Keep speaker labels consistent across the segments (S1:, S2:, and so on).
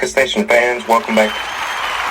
S1: Lucas Nation fans, welcome back.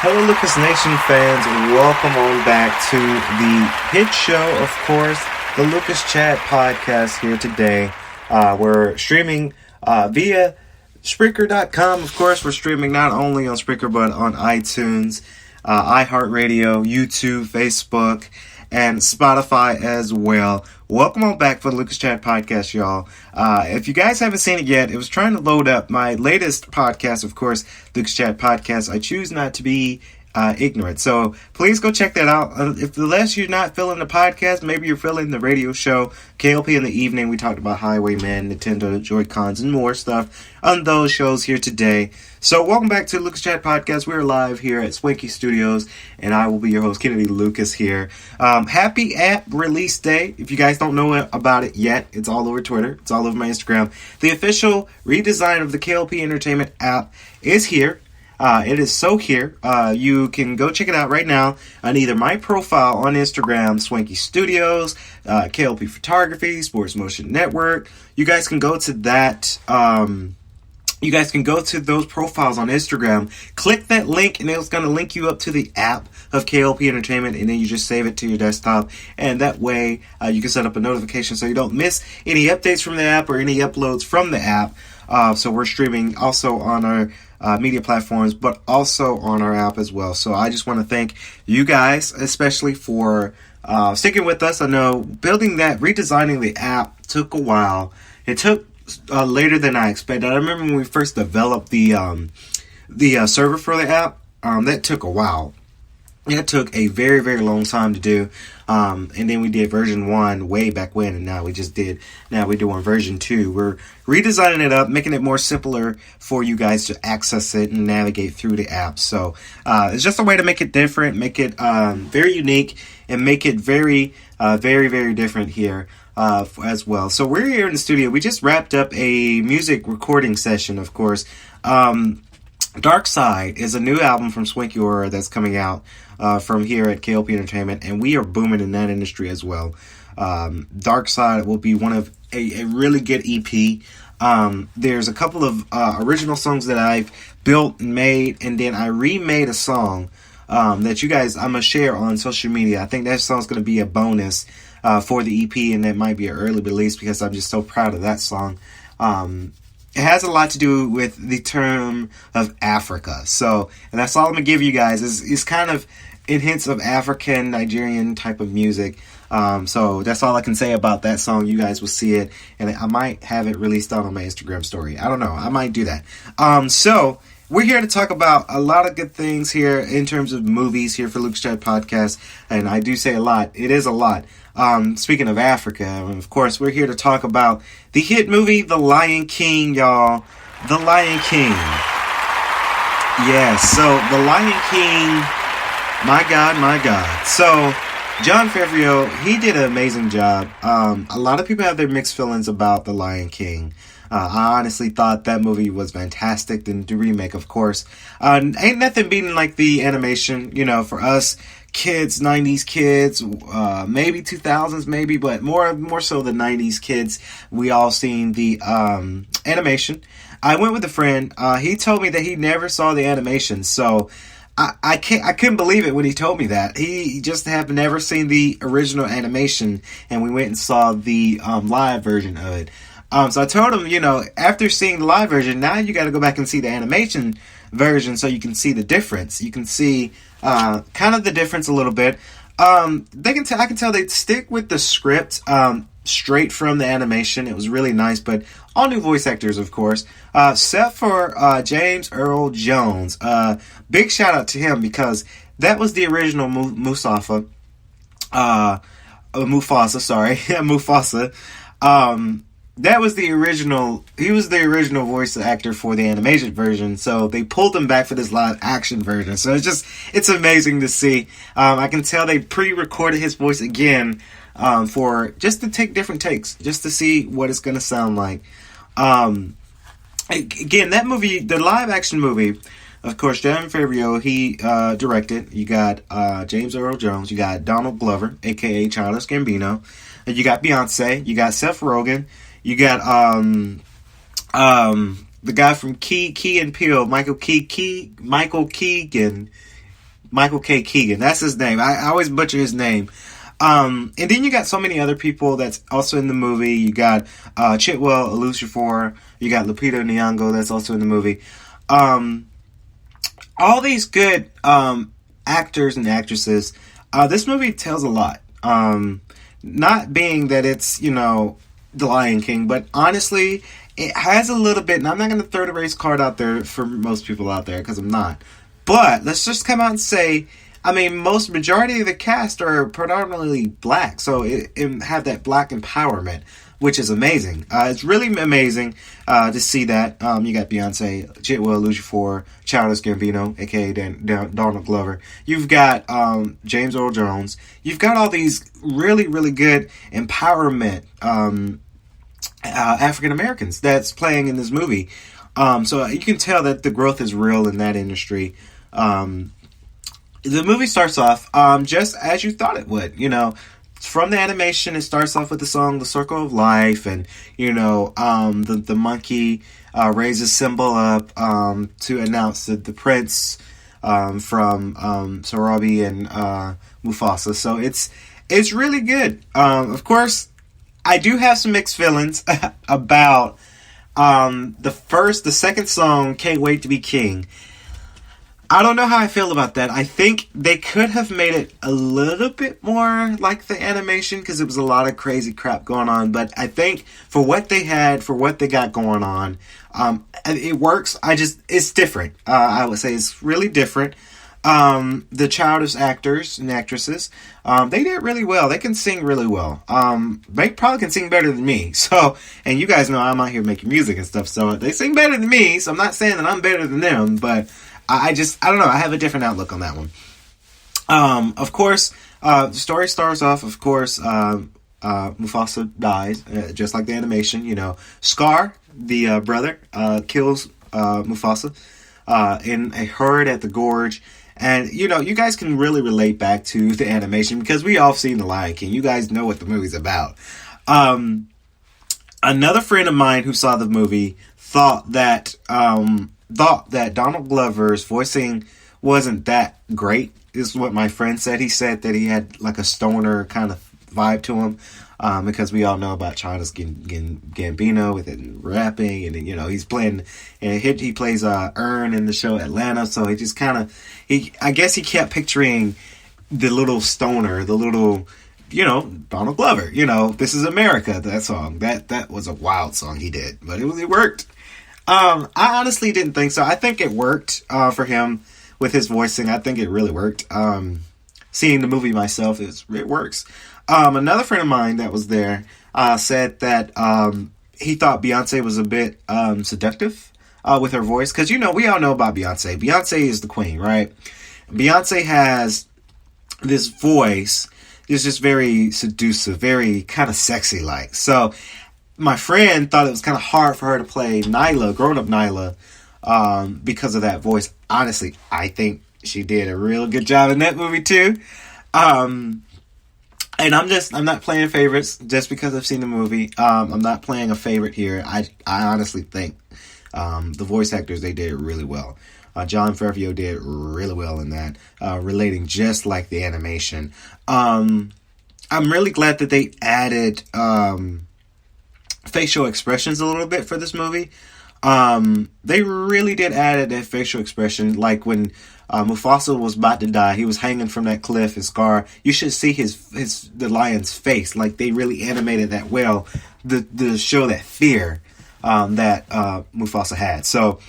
S2: Hello, Lucas Nation fans. Welcome on back to the hit show, of course, the Lucas Chat podcast here today. We're streaming via Spreaker.com. Of course, we're streaming not only on Spreaker, but on iTunes, iHeartRadio, YouTube, Facebook, and Spotify as well. Welcome on back for the Lucas Chat podcast, y'all. If you guys haven't seen it yet, it was trying to load up my latest podcast, of course, Lucas Chat podcast. I choose not to be ignorant. So please go check that out. If unless you're not feeling the podcast, maybe you're feeling the radio show, K.L.P. in the evening. We talked about Highwayman, Nintendo, Joy-Cons, and more stuff on those shows here today. So welcome back to the Lucas Chat podcast. We're live here at Swanky Studios, and I will be your host, Kennedy Lucas here. Happy app release day. If you guys don't know about it yet, it's all over Twitter. It's all over my Instagram. The official redesign of the K.L.P. Entertainment app is here. It is so here. You can go check it out right now on either my profile on Instagram, Swanky Studios, K.L.P. Photography, Sports Motion Network. You guys can go to that. You guys can go to those profiles on Instagram, click that link, and it's going to link you up to the app of K.L.P. Entertainment, and then you just save it to your desktop, and that way you can set up a notification so you don't miss any updates from the app or any uploads from the app. So we're streaming also on our media platforms, but also on our app as well. So I just want to thank you guys, especially for sticking with us. I know redesigning the app took a while. It took later than I expected. I remember when we first developed the server for the app, that took a while. It took a very, very long time to do. And then we did version 1 way back when, and now we're doing version 2. We're redesigning it up, making it more simpler for you guys to access it and navigate through the app. So it's just a way to make it different, make it very unique, and make it very, very, very different here as well. So we're here in the studio. We just wrapped up a music recording session, of course. Dark Side is a new album from Swanky Aura that's coming out from here at K.L.P. Entertainment, and we are booming in that industry as well. Dark Side will be one of a really good EP. There's a couple of original songs that I've built and made, and then I remade a song that you guys, I'm going to share on social media. I think that song's going to be a bonus for the EP, and that might be an early release because I'm just so proud of that song. It has a lot to do with the term of Africa. So, and that's all I'm going to give you guys is kind of in hints of African, Nigerian type of music. So that's all I can say about that song. You guys will see it, and I might have it released out on my Instagram story. I don't know. I might do that. So we're here to talk about a lot of good things here in terms of movies here for Lucas Chat Podcast. And I do say a lot. It is a lot. Speaking of Africa, of course, we're here to talk about the hit movie, The Lion King, y'all. The Lion King. Yes, so The Lion King, my God. So, Jon Favreau, he did an amazing job. A lot of people have their mixed feelings about The Lion King. I honestly thought that movie was fantastic. The remake, of course. Ain't nothing beating like the animation, for us kids, 90s kids, maybe 2000s maybe, but more so the 90s kids. We all seen the animation. I went with a friend. He told me that he never saw the animation, so I couldn't believe it when he told me that. He just have never seen the original animation, and we went and saw the live version of it. So I told him, after seeing the live version, now you got to go back and see the animation version so you can see the difference. You can see kind of the difference a little bit. I can tell they stick with the script straight from the animation. It was really nice, but all new voice actors, of course, except for James Earl Jones. Big shout out to him because that was the original Mufasa. That was the original. He was the original voice actor for the animation version, so they pulled him back for this live action version. So it's amazing to see. I can tell they pre-recorded his voice again for just to take different takes, just to see what it's going to sound like. Again, that movie, the live action movie, of course, Jon Favreau, he directed. You got James Earl Jones, you got Donald Glover, aka Childish Gambino, and you got Beyonce, you got Seth Rogen. You got the guy from Key and Peele, Michael K. Keegan. That's his name. I always butcher his name. And then you got so many other people that's also in the movie. You got Chitwell Ejiofor. You got Lupita Nyong'o that's also in the movie. All these good actors and actresses. This movie tells a lot. Not being that it's, The Lion King, but honestly, it has a little bit, and I'm not going to throw the race card out there for most people out there, because I'm not. But let's just come out and say, majority of the cast are predominantly black, so it have that black empowerment, which is amazing. It's really amazing to see that. You got Beyonce, Chitwell Ejiofor, Childish Gambino, aka Donald Glover. You've got James Earl Jones. You've got all these really, really good empowerment African Americans that's playing in this movie. So you can tell that the growth is real in that industry. The movie starts off just as you thought it would. From the animation, it starts off with the song "The Circle of Life," and the monkey raises Simba up to announce the prince from Sarabi and Mufasa. So it's really good. Of course, I do have some mixed feelings about the second song, "Can't Wait to Be King." I don't know how I feel about that. I think they could have made it a little bit more like the animation, because it was a lot of crazy crap going on. But I think for what they had, for what they got going on, it works. It's different. I would say it's really different. The childish actors and actresses, they did really well. They can sing really well. They probably can sing better than me. So, and you guys know I'm out here making music and stuff, so they sing better than me. So I'm not saying that I'm better than them, but I don't know. I have a different outlook on that one. Of course, the story starts off, of course, Mufasa dies, just like the animation. Scar, the brother, kills Mufasa in a herd at the gorge. And, you guys can really relate back to the animation, because we all seen The Lion King. You guys know what the movie's about. Another friend of mine who saw the movie thought that Donald Glover's voicing wasn't that great, is what my friend said. He said that he had like a stoner kind of vibe to him, because we all know about Childish Gambino with it rapping, and he's playing, and he plays Ern in the show Atlanta, so he just kind of, I guess he kept picturing the little stoner, the little, Donald Glover, This Is America, that song, that was a wild song he did, but it worked. I honestly didn't think so. I think it worked for him with his voicing. I think it really worked. Seeing the movie myself, it works. Another friend of mine that was there said that he thought Beyonce was a bit seductive with her voice. Because, we all know about Beyonce. Beyonce is the queen, right? Beyonce has this voice. It's just very seductive, very kind of sexy-like. So my friend thought it was kind of hard for her to play Nyla, grown-up Nyla, because of that voice. Honestly, I think she did a real good job in that movie too. And I'm not playing favorites just because I've seen the movie. I'm not playing a favorite here. I honestly think the voice actors, they did really well. Jon Favreau did really well in that, relating just like the animation. I'm really glad that they added facial expressions a little bit for this movie. They really did add that facial expression, like when Mufasa was about to die, he was hanging from that cliff, and Scar, you should see the lion's face. Like, they really animated that well to show that fear that Mufasa had. So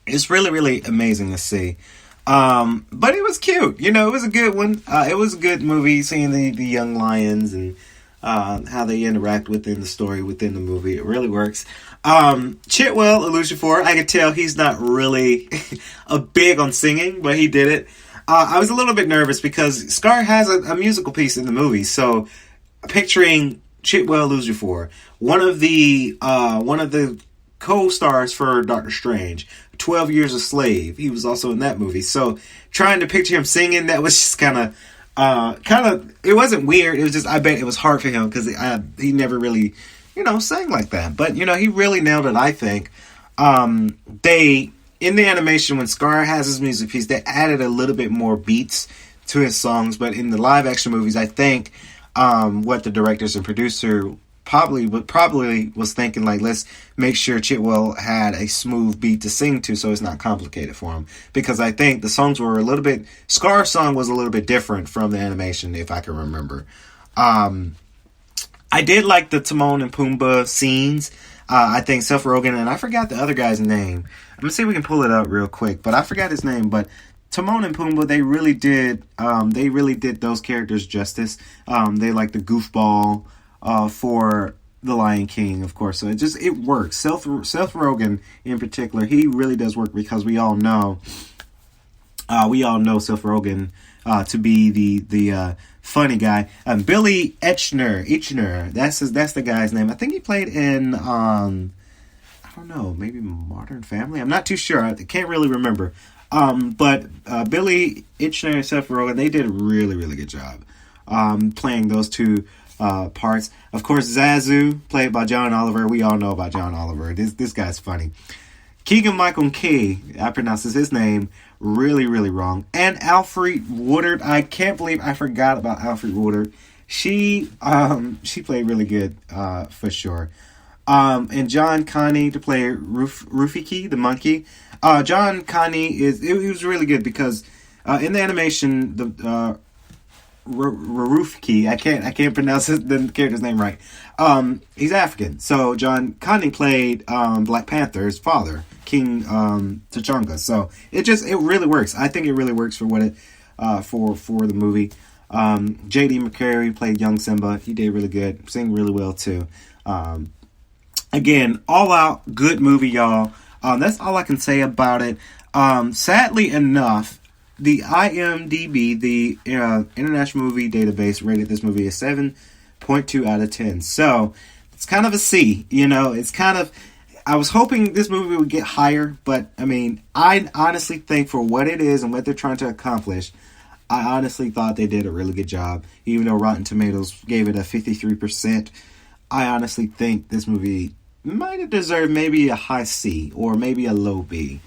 S2: it's really, really amazing to see. But it was cute. It was a good one. It was a good movie, seeing the young lions and how they interact within the story, within the movie. It really works. Chitwell Ejiofor, I could tell he's not really a big on singing, but he did it. I was a little bit nervous because Scar has a musical piece in the movie, so picturing Chitwell Ejiofor, one of the co-stars for Doctor Strange, 12 Years a Slave. He was also in that movie, so trying to picture him singing, that was just kind of, it wasn't weird. It was just, I bet it was hard for him because he never really, sang like that. But, he really nailed it, I think. They, in the animation, when Scar has his music piece, they added a little bit more beats to his songs. But in the live action movies, I think what the directors and producer probably was thinking, like, let's make sure Chitwell had a smooth beat to sing to, so it's not complicated for him. Because I think the songs were a little bit, Scar's song was a little bit different from the animation, if I can remember. I did like the Timon and Pumbaa scenes. I think Seth Rogen, and I forgot the other guy's name. I'm gonna see if we can pull it up real quick, but I forgot his name. But Timon and Pumbaa, they really did those characters justice. They like the goofball for the Lion King, of course. So it works. Seth Rogen in particular, he really does work, because we all know Seth Rogen to be the funny guy. Billy Eichner, that's the guy's name. I think he played in I don't know, maybe Modern Family. I'm not too sure. I can't really remember. But Billy Eichner and Seth Rogen, they did a really, really good job playing those two parts. Of course, Zazu, played by John Oliver. We all know about John Oliver. This guy's funny. Keegan-Michael Key, I pronounces his name really, really wrong. And Alfred Woodard. I can't believe I forgot about Alfred Woodard. She played really good for sure. And John Connie to play Rafiki, the monkey. John Connie he was really good, because in the animation, the Rafiki, I can't pronounce the character's name right. He's African. So John Connie played Black Panther's father, King T'Challa. So it really works. I think it really works for what it for the movie. J.D. McCary played young Simba. He did really good. Sang really well too. Again, all out good movie, y'all. That's all I can say about it. Sadly enough, the IMDb, the International Movie Database, rated this movie a 7.2 out of 10. So it's kind of a C. It's kind of. I was hoping this movie would get higher, but I mean, I honestly think for what it is and what they're trying to accomplish, I honestly thought they did a really good job. Even though Rotten Tomatoes gave it a 53%, I honestly think this movie might have deserved maybe a high C or maybe a low B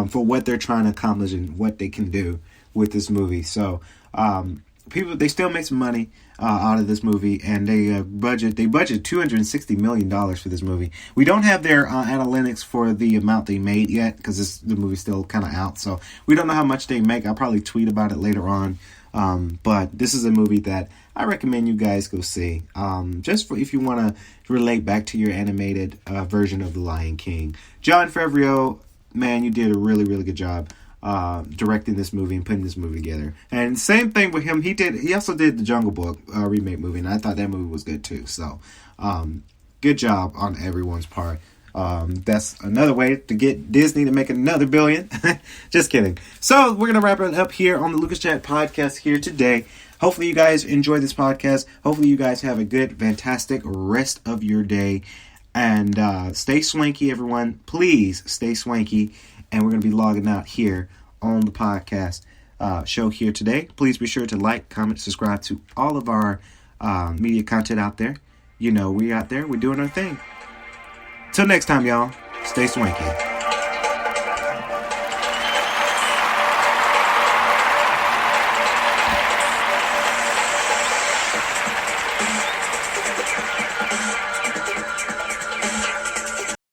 S2: for what they're trying to accomplish and what they can do with this movie. So they still make some money out of this movie, and they budget $260 million for this movie. We don't have their analytics for the amount they made yet, because the movie's still kind of out, so we don't know how much they make. I'll probably tweet about it later on. But this is a movie that I recommend you guys go see. Just if you want to relate back to your animated version of The Lion King. Jon Favreau, man, you did a really, really good job directing this movie and putting this movie together. And same thing with him. He also did the Jungle Book remake movie, and I thought that movie was good too. So good job on everyone's part. That's another way to get Disney to make another billion. Just kidding. So we're going to wrap it up here on the Lucas Chat podcast here today. Hopefully you guys enjoy this podcast. Hopefully you guys have a good, fantastic rest of your day. And stay swanky, everyone. Please stay swanky. And we're going to be logging out here on the podcast show here today. Please be sure to like, comment, subscribe to all of our media content out there. We out there. We're doing our thing. Till next time, y'all. Stay swanky.